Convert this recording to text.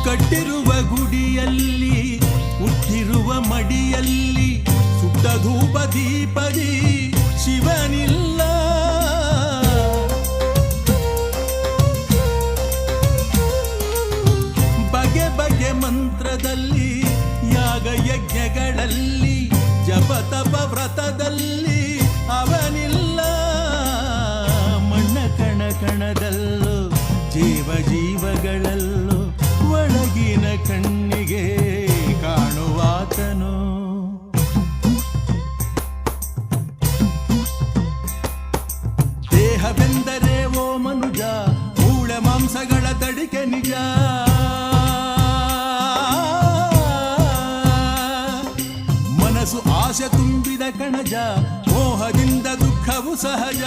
ಕಟ್ಟಿರುವ ಗುಡಿಯಲ್ಲಿ ಹುಟ್ಟಿರುವ ಮಡಿಯಲ್ಲಿ ಸುಟ್ಟ ಧೂಪ ದೀಪದಿ ಶಿವನಿಲ್ಲ. ಬಗೆ ಬಗೆ ಮಂತ್ರದಲ್ಲಿ ಯಾಗ ಯಜ್ಞಗಳಲ್ಲಿ ಜಪ ತಪ ವ್ರತದಲ್ಲಿ ಅವನಿಲ್ಲ. ಮಣ್ಣ ಕಣ ಕಣದಲ್ಲೂ ಜೀವ ಜೀವಗಳಲ್ಲೂ ಒಳಗಿನ ಕಣ್ಣಿಗೆ ಕಾಣುವಾತನು. ದೇಹವೆಂದರೆ ಓ ಮನುಜ ಮೂಳೆ ಮಾಂಸಗಳ ತಡಿಕೆ ನಿಜ. ಮನಸ್ಸು ಆಸೆ ತುಂಬಿದ ಕಣಜ, ಮೋಹದಿಂದ ದುಃಖವು ಸಹಜ.